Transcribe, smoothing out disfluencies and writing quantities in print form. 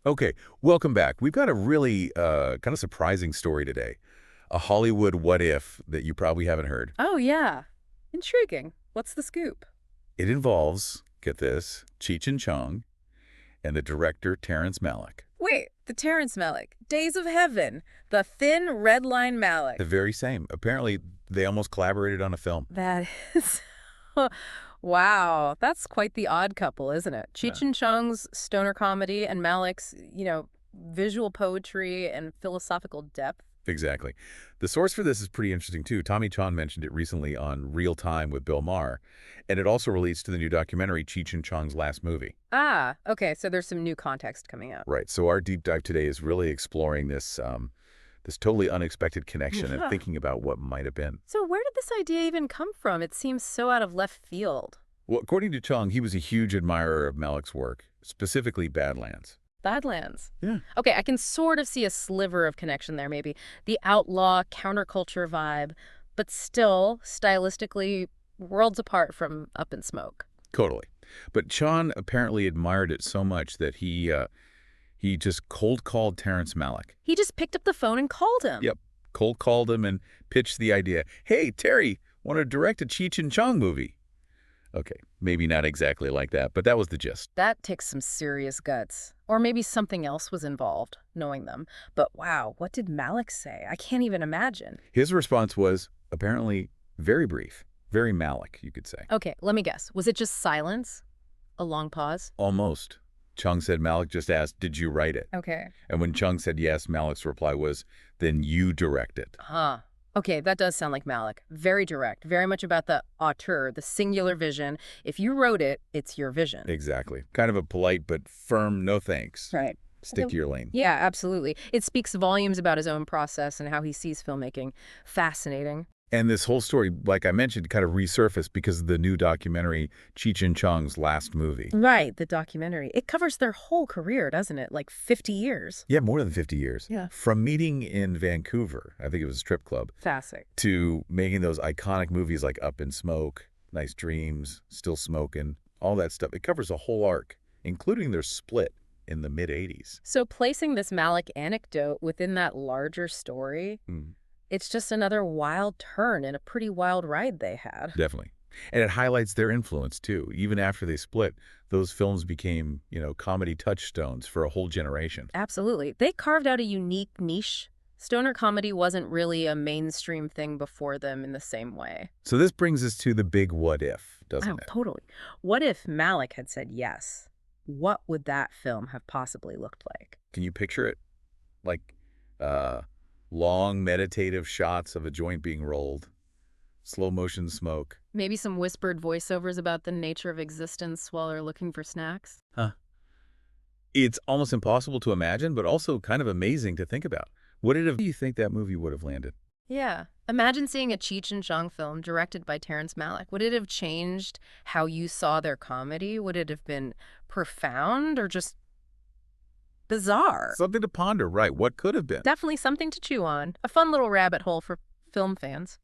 Okay, welcome back. We've got a really kind of surprising story today. A Hollywood what if that you probably haven't heard. Oh, yeah. Intriguing. What's the scoop? It involves, get this, Cheech and Chong and the director Terrence Malick. Wait, the Terrence Malick. Days of Heaven. The thin red line The Malick. very same. Apparently, they almost collaborated on a film. That is... Wow, that's quite the odd couple, isn't it? Yeah. Cheech and Chong's stoner comedy and Malick's, visual poetry and philosophical depth. Exactly. The source for this is pretty interesting, too. Tommy Chong mentioned it recently on Real Time with Bill Maher, and it also relates to the new documentary Cheech and Chong's last movie. Ah, okay, so there's some new context coming up. Right. So our deep dive today is really exploring this totally unexpected connection and thinking about what might have been. So where did this idea even come from? It seems so out of left field. Well, according to Chong, he was a huge admirer of Malick's work, specifically Badlands. Badlands. Yeah. Okay, I can sort of see a sliver of connection there, maybe. The outlaw, counterculture vibe, but still, stylistically, worlds apart from Up in Smoke. Totally. But Chong apparently admired it so much that he just cold called Terrence Malick. He just picked up the phone and called him. Yep. Cold called him and pitched the idea. Hey, Terry, want to direct a Cheech and Chong movie? Okay, maybe not exactly like that, but that was the gist. That takes some serious guts. Or maybe something else was involved, knowing them. But wow, what did Malick say? I can't even imagine. His response was apparently very brief, very Malick, you could say. Okay, let me guess. Was it just silence? A long pause? Almost. Chong said Malick just asked, did you write it? Okay. And when Chung said yes, Malick's reply was, then you direct it. Huh. Okay, that does sound like Malick. Very direct, very much about the auteur, the singular vision. If you wrote it, it's your vision. Exactly. Kind of a polite but firm no thanks. Right. Stick to your lane. Yeah, absolutely. It speaks volumes about his own process and how he sees filmmaking. Fascinating. And this whole story, like I mentioned, kind of resurfaced because of the new documentary, Cheech and Chong's last movie. Right, the documentary. It covers their whole career, doesn't it? Like 50 years. Yeah, more than 50 years. Yeah. From meeting in Vancouver, I think it was a strip club, Fascinating. to making those iconic movies like Up in Smoke, Nice Dreams, Still Smokin', all that stuff. It covers a whole arc, including their split in the mid-'80s. So placing this Malick anecdote within that larger story, it's just another wild turn in a pretty wild ride they had. Definitely. And it highlights their influence, too. Even after they split, those films became, comedy touchstones for a whole generation. Absolutely. They carved out a unique niche. Stoner comedy wasn't really a mainstream thing before them in the same way. So this brings us to the big what if, doesn't Oh, it? totally. What if Malick had said yes? What would that film have possibly looked like? Can you picture it? Like long meditative shots of a joint being rolled, slow motion smoke. Maybe some whispered voiceovers about the nature of existence while they're looking for snacks? Huh. It's almost impossible to imagine, but also kind of amazing to think about. What do you think that movie would have landed? Yeah. Imagine seeing a Cheech and Chong film directed by Terrence Malick. Would it have changed how you saw their comedy? Would it have been profound or just bizarre? Something to ponder, right? What could have been? Definitely something to chew on. A fun little rabbit hole for film fans.